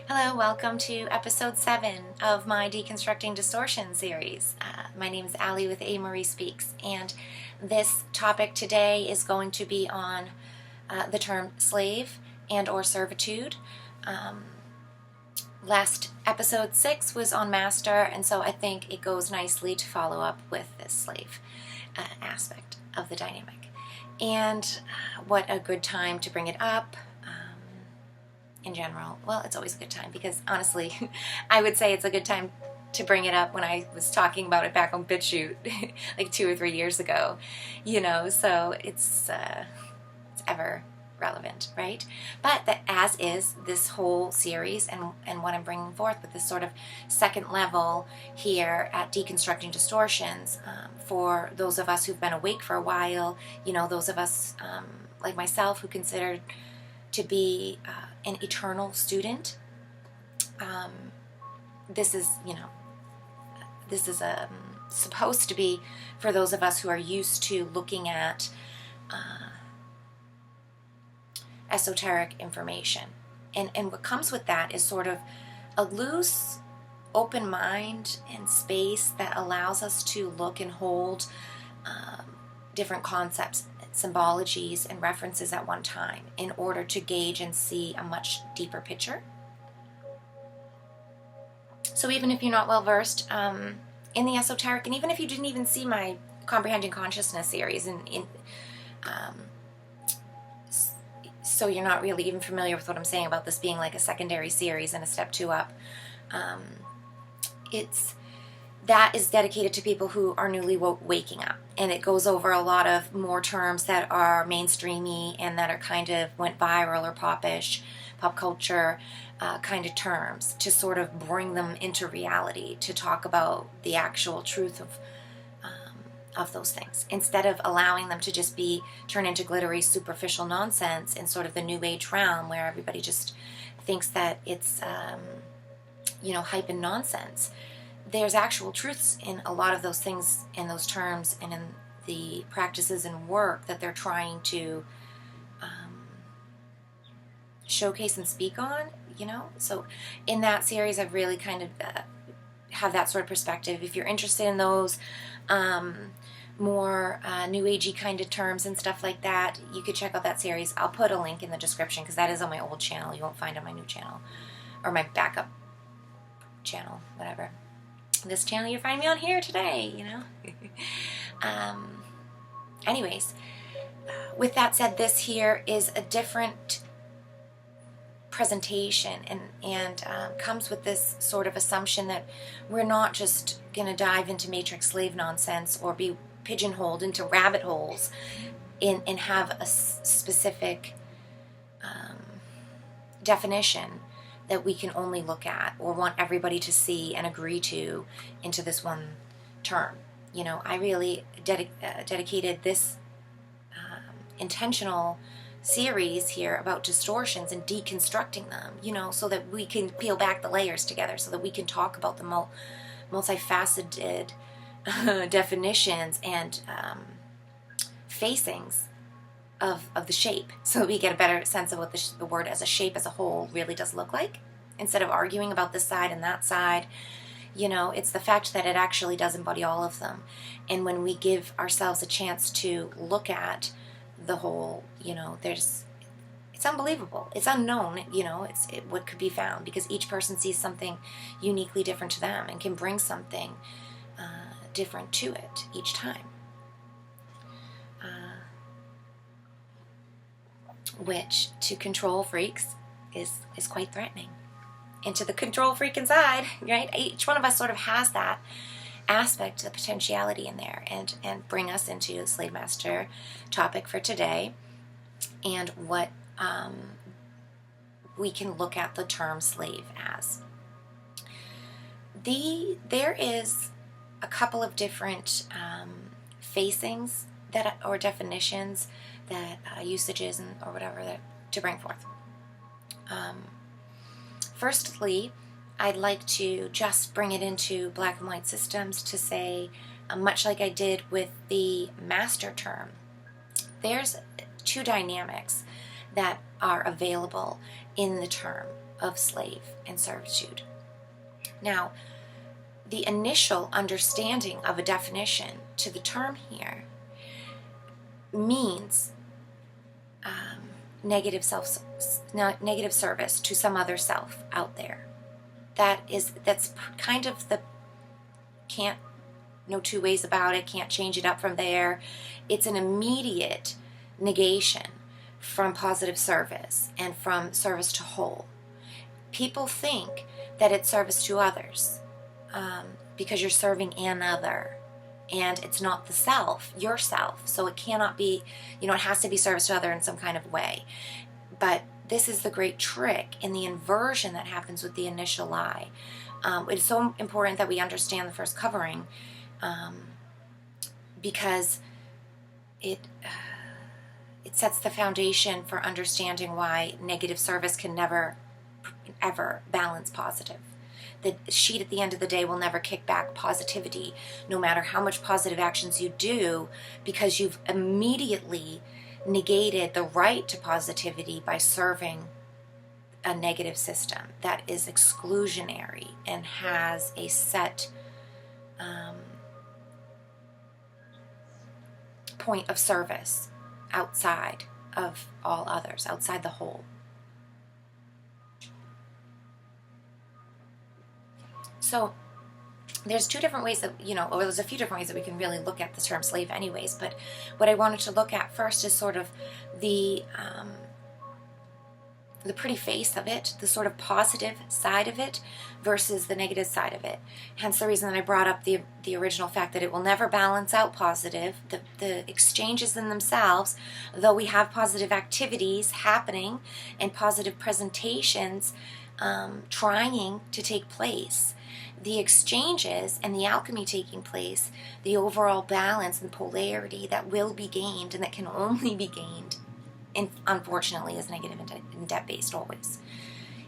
Hello, welcome to episode 7 of my Deconstructing Distortions series. My name is Allie with a.Marie.Speaks, and this topic today is going to be on the term slave and or servitude. Last episode 6 was on master, and so I think it goes nicely to follow up with this slave aspect of the dynamic. And what a good time to bring it up. In general, well, it's always a good time because honestly, I would say it's a good time to bring it up when I was talking about it back on BitChute like 2 or 3 years ago, so it's ever relevant, right? But that as is this whole series and what I'm bringing forth with this sort of second level here at Deconstructing Distortions, for those of us who've been awake for a while, those of us like myself who consider to be an eternal student. This is supposed to be for those of us who are used to looking at esoteric information. And what comes with that is sort of a loose, open mind and space that allows us to look and hold different concepts, symbologies, and references at one time in order to gauge and see a much deeper picture. So even if you're not well versed in the esoteric, and even if you didn't even see my Comprehending Consciousness series, so you're not really even familiar with what I'm saying about this being like a secondary series and a step 2 up, that is dedicated to people who are newly waking up, and it goes over a lot of more terms that are mainstreamy and that are kind of went viral or popish, pop culture kind of terms, to sort of bring them into reality, to talk about the actual truth of those things, instead of allowing them to just be turned into glittery, superficial nonsense in sort of the new age realm where everybody just thinks that it's hype and nonsense. There's actual truths in a lot of those things, in those terms, and in the practices and work that they're trying to showcase and speak on, So in that series, I've really kind of have that sort of perspective. If you're interested in those more new agey kind of terms and stuff like that, you could check out that series. I'll put a link in the description because that is on my old channel. You won't find it on my new channel or my backup channel, whatever. This channel you're finding me on here today, Anyways, with that said, this here is a different presentation and comes with this sort of assumption that we're not just going to dive into matrix slave nonsense or be pigeonholed into rabbit holes and have a specific definition that we can only look at or want everybody to see and agree to into this one term. I really dedicated this intentional series here about distortions and deconstructing them, so that we can peel back the layers together, so that we can talk about the multifaceted definitions and facings of the shape, so that we get a better sense of what the word as a shape as a whole really does look like, instead of arguing about this side and that side. It's the fact that it actually does embody all of them. And when we give ourselves a chance to look at the whole, it's unbelievable. It's unknown, what could be found, because each person sees something uniquely different to them and can bring something different to it each time. Which to control freaks is quite threatening. And to the control freak inside, right? Each one of us sort of has that aspect, the potentiality in there, and bring us into the slave master topic for today, and what we can look at the term slave as. There is a couple of different facings or definitions that usages or whatever that to bring forth. Firstly, I'd like to just bring it into black and white systems to say, much like I did with the master term, there's 2 dynamics that are available in the term. of slave and servitude. Now, the initial understanding of a definition to the term here means negative service to some other self out there. That's kind of the, can't, no two ways about it, can't change it up from there. It's an immediate negation from positive service and from service to whole. People think that it's service to others because you're serving another, and it's not the self, yourself. So it cannot be, it has to be service to other in some kind of way. But this is the great trick in the inversion that happens with the initial lie. It's so important that we understand the first covering because it sets the foundation for understanding why negative service can never, ever balance positive. The sheet at the end of the day will never kick back positivity, no matter how much positive actions you do, because you've immediately negated the right to positivity by serving a negative system that is exclusionary and has a set point of service outside of all others, outside the whole. So there's two different ways that, or there's a few different ways that we can really look at the term slave anyways, but what I wanted to look at first is sort of the pretty face of it, the sort of positive side of it versus the negative side of it. Hence the reason that I brought up the original fact that it will never balance out positive. The exchanges in themselves, though we have positive activities happening and positive presentations trying to take place, the exchanges and the alchemy taking place, the overall balance and polarity that will be gained and that can only be gained, unfortunately, is negative and debt-based always.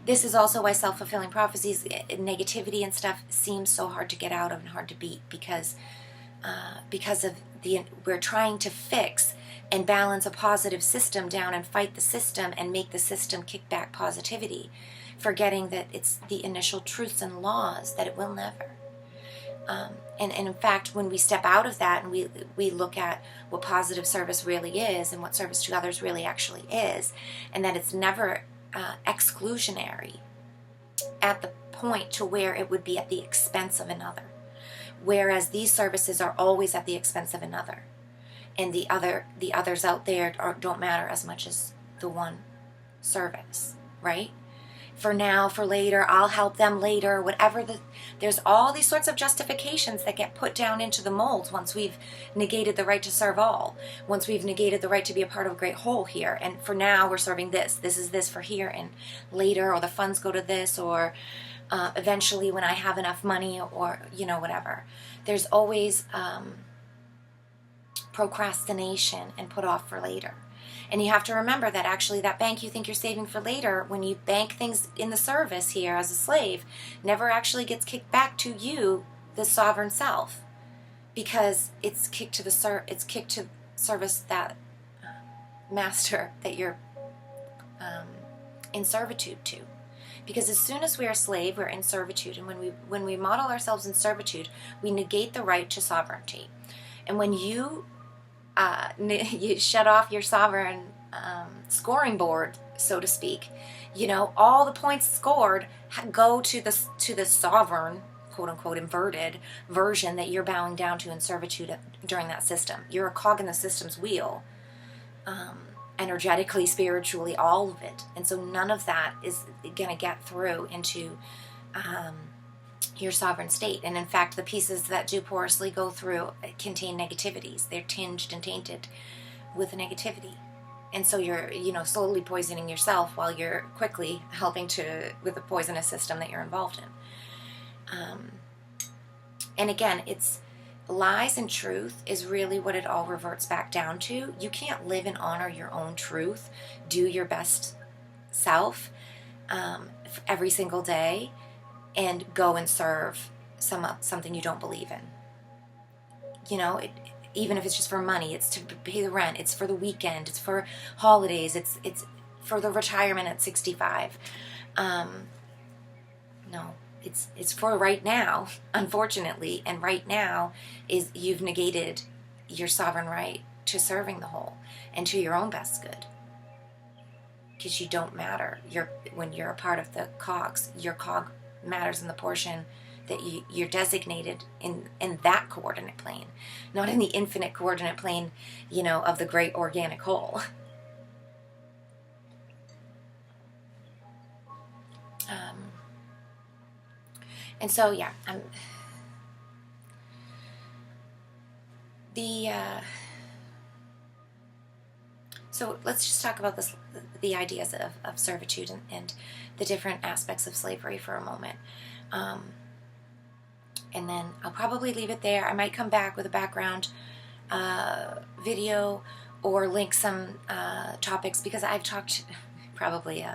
This is also why self-fulfilling prophecies, negativity and stuff seems so hard to get out of and hard to beat, because of we're trying to fix and balance a positive system down and fight the system and make the system kick back positivity, forgetting that it's the initial truths and laws that it will never. And in fact, when we step out of that and we look at what positive service really is and what service to others really actually is, and that it's never exclusionary at the point to where it would be at the expense of another, whereas these services are always at the expense of another, and the others out there don't matter as much as the one service, right? For now, for later, I'll help them later, whatever. There's all these sorts of justifications that get put down into the molds once we've negated the right to serve all, once we've negated the right to be a part of a great whole here. And for now, we're serving this is this for here, and later, or the funds go to this, or eventually when I have enough money, or whatever. There's always procrastination and put off for later. And you have to remember that actually that bank you think you're saving for later, when you bank things in the service here as a slave, never actually gets kicked back to you, the sovereign self, because it's kicked to service that master that you're in servitude to. Because as soon as we are a slave, we're in servitude, and when we model ourselves in servitude, we negate the right to sovereignty. And when you shut off your sovereign scoring board, so to speak, all the points scored go to the sovereign, quote unquote, inverted version that you're bowing down to in servitude during that system. You're a cog in the system's wheel, energetically, spiritually, all of it. And so none of that is going to get through into your sovereign state. And in fact, the pieces that do porously go through contain negativities. They're tinged and tainted with negativity. And so you're, slowly poisoning yourself while you're quickly helping with the poisonous system that you're involved in. And again, it's lies and truth is really what it all reverts back down to. You can't live and honor your own truth, do your best self every single day, and go and serve something you don't believe in. Even if it's just for money, it's to pay the rent, it's for the weekend, it's for holidays, it's for the retirement at 65. No, it's for right now, unfortunately, and right now is you've negated your sovereign right to serving the whole and to your own best good. Because you don't matter. When you're a part of the cogs, your cog matters in the portion that you're designated in that coordinate plane, not in the infinite coordinate plane, of the great organic whole. And so, yeah, so let's just talk about the ideas of servitude and the different aspects of slavery for a moment. And then I'll probably leave it there. I might come back with a background video or link some topics, because I've talked probably...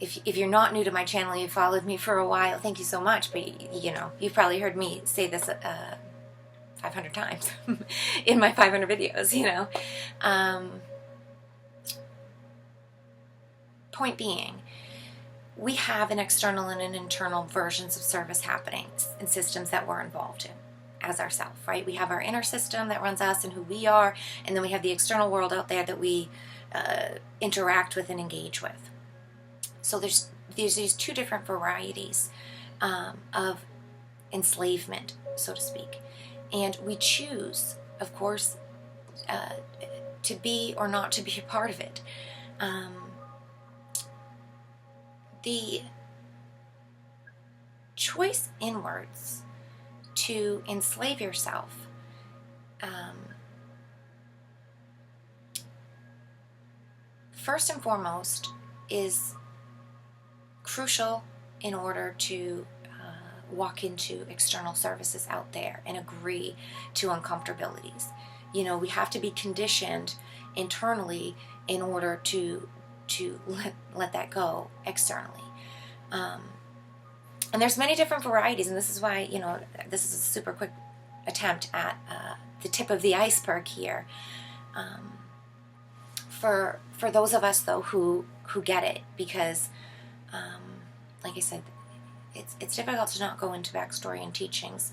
If you're not new to my channel, you've followed me for a while, thank you so much. But, you've probably heard me say this 500 times in my 500 videos, Point being, we have an external and an internal versions of service happening in systems that we're involved in as ourselves, right? We have our inner system that runs us and who we are, and then we have the external world out there that we interact with and engage with. So there's these two different varieties of enslavement, so to speak. And we choose, of course, to be or not to be a part of it. The choice inwards to enslave yourself first and foremost is crucial in order to walk into external services out there and agree to uncomfortabilities. We have to be conditioned internally in order to let that go externally. And there's many different varieties, and this is why, this is a super quick attempt at the tip of the iceberg here. For those of us, though, who get it, because like I said, it's difficult to not go into backstory and teachings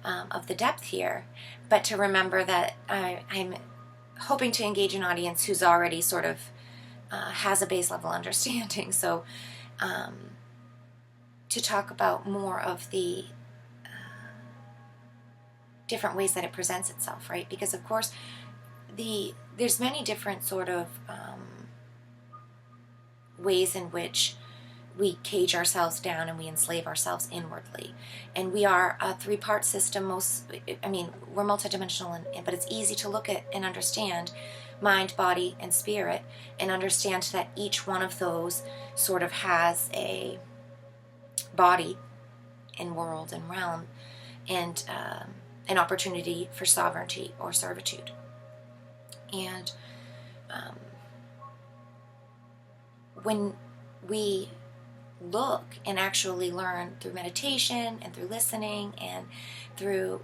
of the depth here, but to remember that I'm hoping to engage an audience who's already sort of has a base level understanding. So to talk about more of the different ways that it presents itself, right? Because of course there's many different sort of ways in which we cage ourselves down and we enslave ourselves inwardly. And we are a three-part system. We're multidimensional, but it's easy to look at and understand mind, body, and spirit, and understand that each one of those sort of has a body and world and realm and an opportunity for sovereignty or servitude. And when we look and actually learn through meditation and through listening and through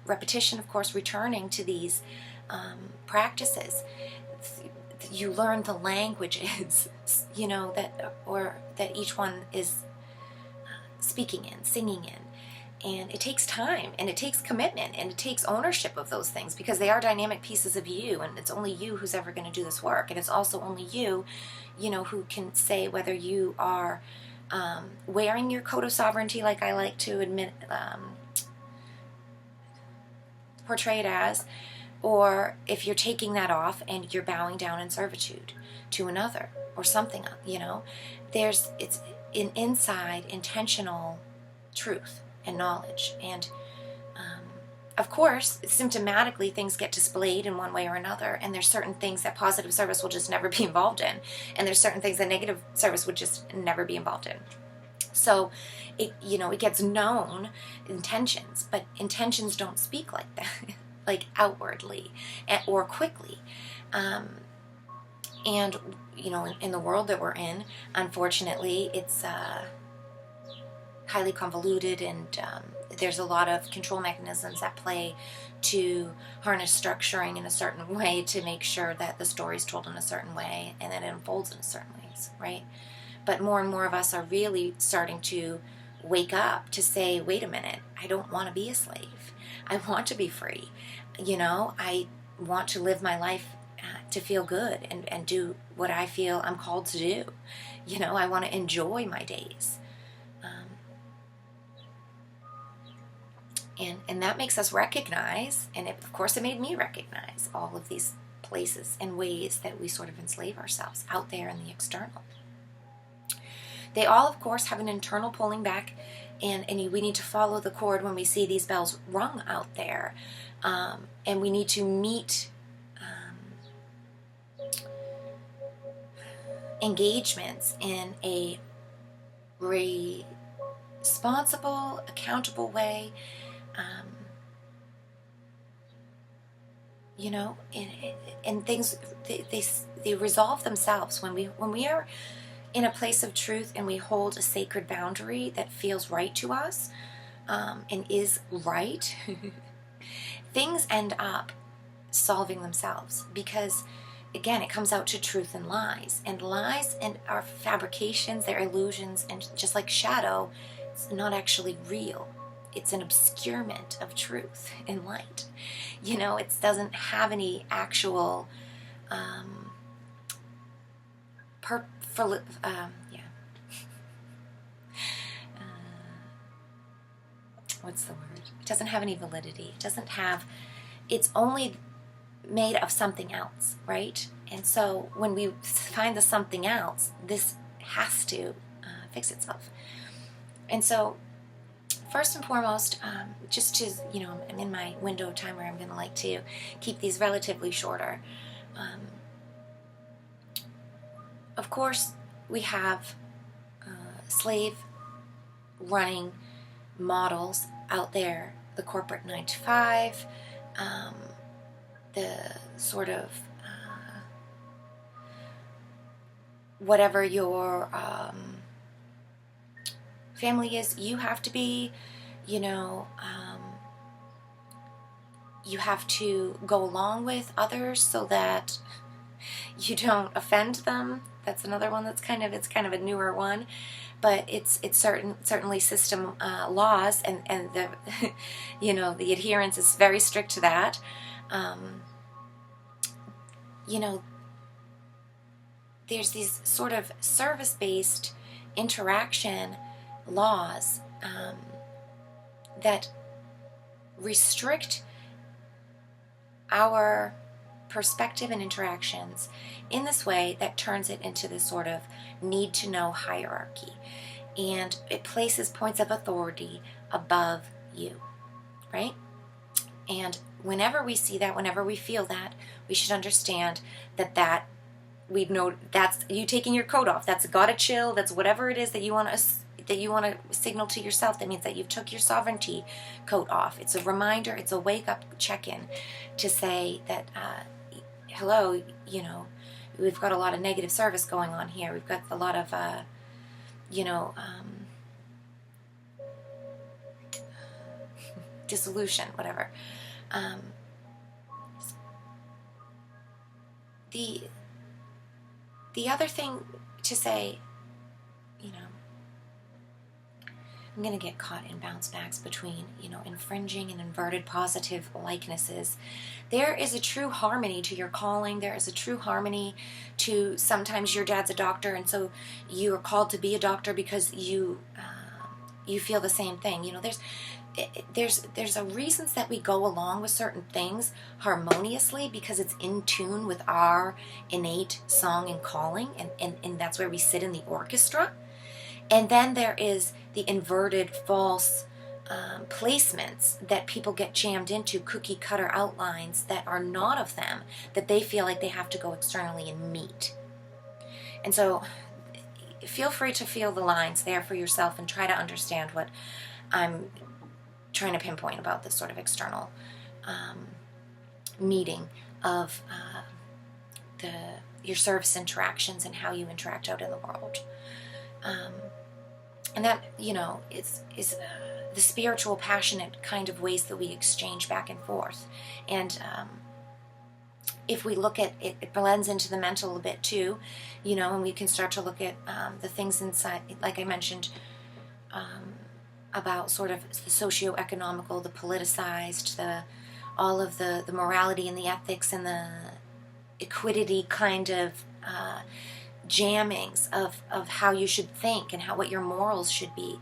repetition, of course, returning to these practices, you learn the languages, that each one is speaking in, singing in. And it takes time, and it takes commitment, and it takes ownership of those things, because they are dynamic pieces of you, and it's only you who's ever going to do this work. And it's also only you, who can say whether you are wearing your coat of sovereignty, like I like to admit, portray it as, or if you're taking that off and you're bowing down in servitude to another or something. It's an inside intentional truth and knowledge. And of course, symptomatically, things get displayed in one way or another, and there's certain things that positive service will just never be involved in, and there's certain things that negative service would just never be involved in. So it gets known intentions, but intentions don't speak like that, like outwardly or quickly. And in the world that we're in, unfortunately, it's highly convoluted, and there's a lot of control mechanisms at play to harness structuring in a certain way to make sure that the story is told in a certain way and that it unfolds in a certain ways, right? But more and more of us are really starting to wake up to say, wait a minute, I don't want to be a slave. I want to be free. I want to live my life to feel good and do what I feel I'm called to do. I want to enjoy my days. And that makes us recognize, and of course it made me recognize all of these places and ways that we sort of enslave ourselves out there in the external. They all, of course, have an internal pulling back, and we need to follow the cord when we see these bells rung out there. And we need to meet engagements in a responsible, accountable way. And things, they resolve themselves when we are in a place of truth and we hold a sacred boundary that feels right to us, and is right. Things end up solving themselves, because again, it comes out to truth and lies and are fabrications, they're illusions, and just like shadow, it's not actually real. It's an obscurement of truth and light. It doesn't have any actual what's the word? It doesn't have any validity. It's only made of something else, right? And so when we find the something else, this has to fix itself. And so first and foremost, just to, I'm in my window of time where I'm going to like to keep these relatively shorter. Of course, we have slave running models out there, the corporate 9-to-5, the sort of whatever your family is, you have to be, you have to go along with others so that you don't offend them. That's another one it's kind of a newer one, but it's certainly system laws, and the the adherence is very strict to that. There's these sort of service-based interaction laws that restrict our perspective and interactions in this way that turns it into this sort of need-to-know hierarchy, and it places points of authority above you, right? And whenever we see that, whenever we feel that, we should understand that we know that's you taking your coat off. That's gotta chill. That's whatever it is that you want to signal to yourself. That means that you've took your sovereignty coat off. It's a reminder. It's a wake-up check-in to say that, hello, we've got a lot of negative service going on here. We've got a lot of, dissolution, whatever. The other thing to say, I'm going to get caught in bounce backs between, infringing and inverted positive likenesses. There is a true harmony to your calling. There is a true harmony to sometimes your dad's a doctor, and so you are called to be a doctor because you feel the same thing. There's a reasons that we go along with certain things harmoniously because it's in tune with our innate song and calling, and that's where we sit in the orchestra. And then there is the inverted, false placements that people get jammed into, cookie cutter outlines that are not of them, that they feel like they have to go externally and meet. And so feel free to feel the lines there for yourself and try to understand what I'm trying to pinpoint about this sort of external meeting of your service interactions and how you interact out in the world. And that, is the spiritual, passionate kind of ways that we exchange back and forth. And if we look at it, it blends into the mental a bit too, you know, and we can start to look at the things inside, like I mentioned, about sort of the socio-economical, the politicized, all of the morality and the ethics and the equity kind of jammings of how you should think and what your morals should be.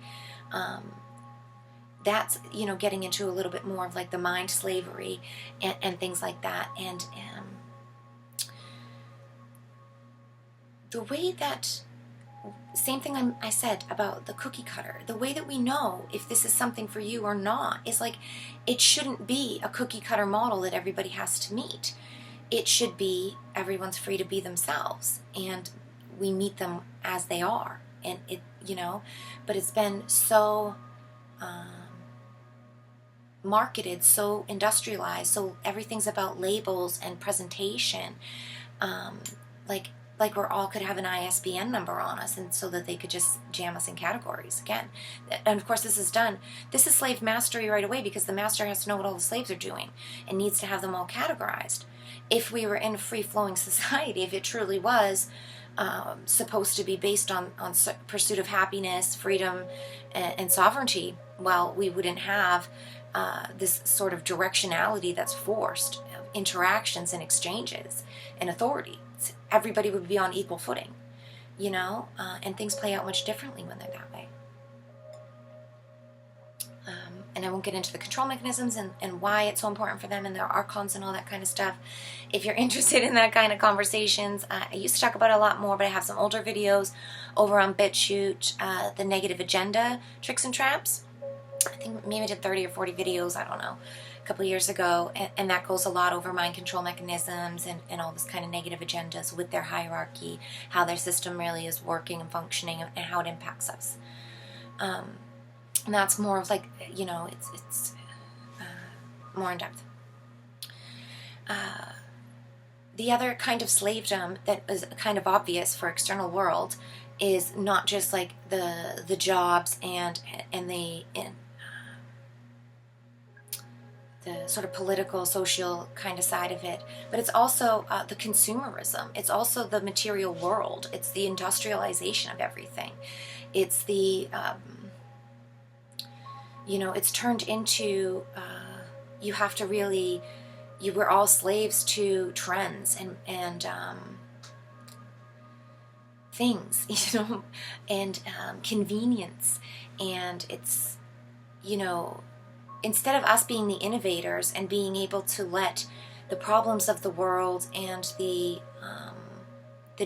That's, you know, getting into a little bit more of like the mind slavery and things like that. And the way that, same thing I said about the cookie cutter, the way that we know if this is something for you or not is like, it shouldn't be a cookie cutter model that everybody has to meet. It should be everyone's free to be themselves, and we meet them as they are. And it, you know, but it's been so marketed, so industrialized, so everything's about labels and presentation, like we're all could have an ISBN number on us, and so that they could just jam us in categories again. And of course this is slave mastery right away, because the master has to know what all the slaves are doing and needs to have them all categorized. If we were in a free-flowing society, if it truly was supposed to be based on pursuit of happiness, freedom, and sovereignty, well, we wouldn't have this sort of directionality that's forced, interactions and exchanges and authority. Everybody would be on equal footing, you know, and things play out much differently when they're that way. And I won't get into the control mechanisms and why it's so important for them and their archons and all that kind of stuff. If you're interested in that kind of conversations, I used to talk about it a lot more, but I have some older videos over on BitChute, the negative agenda tricks and traps. I think maybe I did 30 or 40 videos, I don't know, a couple of years ago, and that goes a lot over mind control mechanisms and all this kind of negative agendas with their hierarchy, how their system really is working and functioning, and how it impacts us. And that's more of like, you know, it's more in depth. The other kind of slavedom that is kind of obvious for external world is not just like the jobs and the sort of political, social kind of side of it, but it's also the consumerism. It's also the material world. It's the industrialization of everything. It's the you know, it's turned into you have to really, we're all slaves to trends and things, you know, and convenience. And it's, you know, instead of us being the innovators and being able to let the problems of the world and the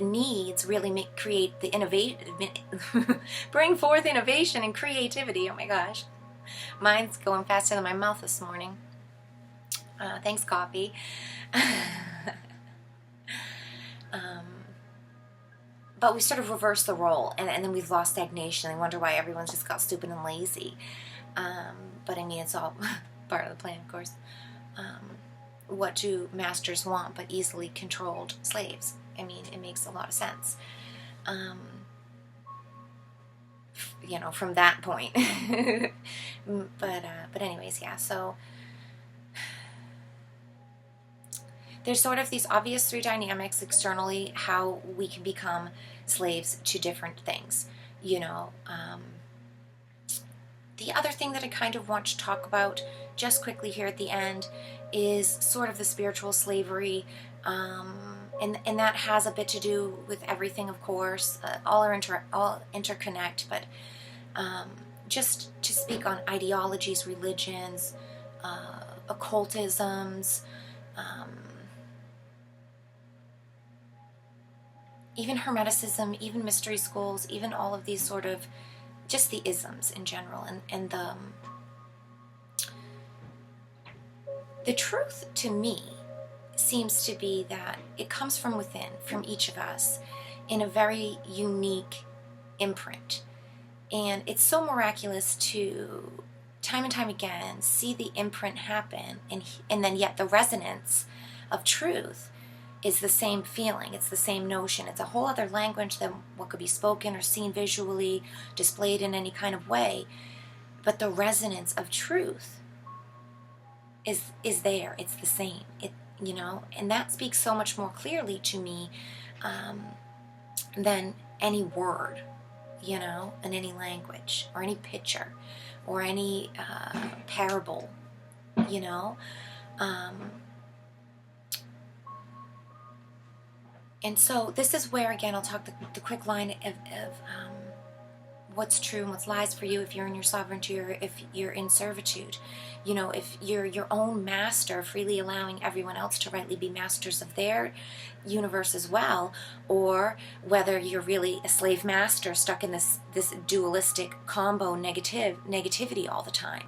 needs really create the innovation, bring forth innovation and creativity. Oh my gosh. Mine's going faster than my mouth this morning. Thanks, coffee. But we sort of reverse the role, and then we've lost stagnation. I wonder why everyone's just got stupid and lazy. But I mean, it's all part of the plan, of course. What do masters want but easily controlled slaves? I mean, it makes a lot of sense. You know, from that point. But anyways, yeah, so there's sort of these obvious three dynamics externally, how we can become slaves to different things, you know. The other thing that I kind of want to talk about just quickly here at the end is sort of the spiritual slavery, and that has a bit to do with everything, of course. All interconnect, but just to speak on ideologies, religions, occultisms, even Hermeticism, even mystery schools, even all of these sort of, just the isms in general, and the truth to me seems to be that it comes from within, from each of us, in a very unique imprint. And it's so miraculous to, time and time again, see the imprint happen, and then yet the resonance of truth is the same feeling, it's the same notion. It's a whole other language than what could be spoken or seen visually, displayed in any kind of way. But the resonance of truth is there. It's the same. you know, and that speaks so much more clearly to me than any word, you know, in any language or any picture or any parable, you know. And so this is where, again, I'll talk the quick line of what's true and what's lies for you if you're in your sovereignty or if you're in servitude. You know, if you're your own master, freely allowing everyone else to rightly be masters of their universe as well, or whether you're really a slave master stuck in this dualistic combo negativity all the time.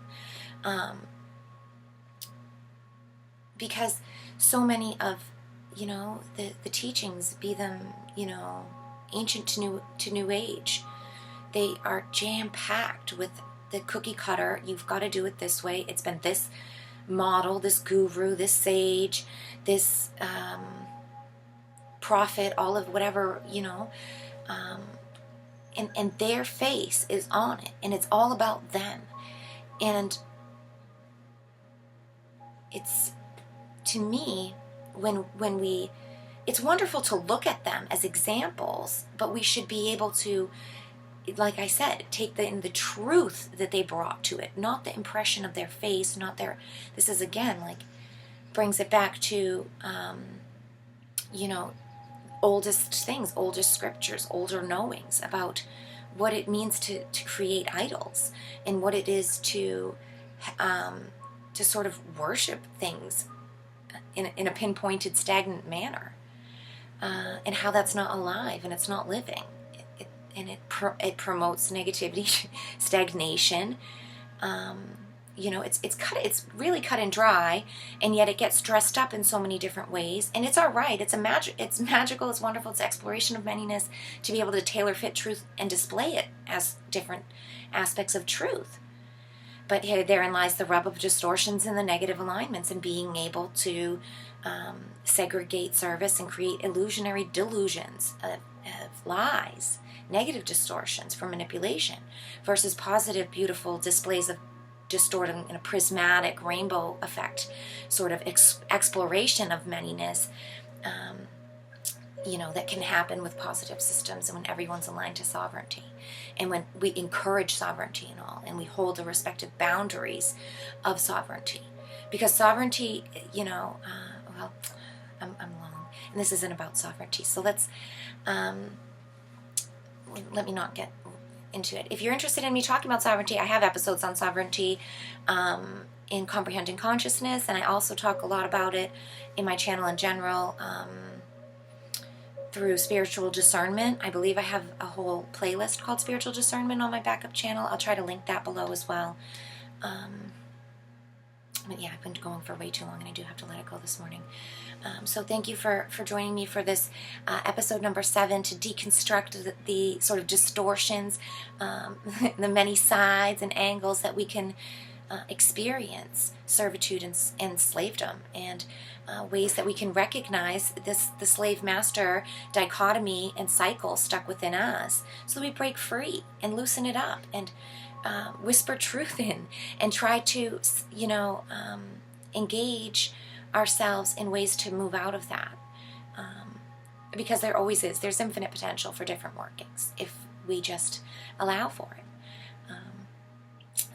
Because so many of, you know, the teachings, be them, you know, ancient to new age, they are jam-packed with the cookie cutter. You've got to do it this way. It's been this model, this guru, this sage, this prophet, all of whatever, you know, and their face is on it, and it's all about them. And it's, to me, when we, it's wonderful to look at them as examples, but we should be able to, like I said, take the truth that they brought to it, not the impression of their face, not their, this is again, like, brings it back to, you know, oldest things, oldest scriptures, older knowings about what it means to create idols and what it is to sort of worship things in a pinpointed, stagnant manner, and how that's not alive and it's not living. It promotes negativity, stagnation. You know, it's really cut and dry, and yet it gets dressed up in so many different ways. And it's all right. It's magical. It's wonderful. It's exploration of manyness to be able to tailor fit truth and display it as different aspects of truth. But therein lies the rub of distortions and the negative alignments, and being able to segregate service and create illusionary delusions of lies, negative distortions for manipulation, versus positive, beautiful displays of distorting in a prismatic rainbow effect, sort of exploration of manyness, you know, that can happen with positive systems and when everyone's aligned to sovereignty. And when we encourage sovereignty and all, and we hold the respective boundaries of sovereignty. Because sovereignty, you know, well, I'm long, and this isn't about sovereignty. So let's, let me not get into it. If you're interested in me talking about sovereignty, I have episodes on sovereignty in Comprehending Consciousness, and I also talk a lot about it in my channel in general, through spiritual discernment. I believe I have a whole playlist called Spiritual Discernment on my backup channel. I'll try to link that below as well. But yeah, I've been going for way too long, and I do have to let it go this morning. So thank you for joining me for this episode number 7, to deconstruct the sort of distortions, the many sides and angles that we can experience servitude and slavedom, and ways that we can recognize the slave master dichotomy and cycle stuck within us, so that we break free and loosen it up and whisper truth in, and try to, you know, engage ourselves in ways to move out of that, because there always is. There's infinite potential for different workings if we just allow for it.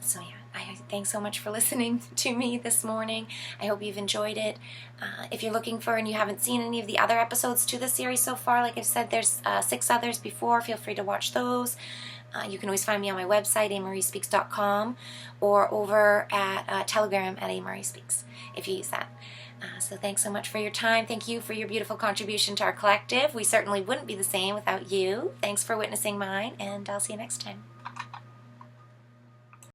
So yeah, thanks so much for listening to me this morning. I hope you've enjoyed it. If you're looking for, and you haven't seen any of the other episodes to the series so far, like I've said, there's 6 others before. Feel free to watch those. You can always find me on my website, a.Marie.Speaks.com, or over at Telegram at a.Marie.Speaks, if you use that. So thanks so much for your time. Thank you for your beautiful contribution to our collective. We certainly wouldn't be the same without you. Thanks for witnessing mine, and I'll see you next time.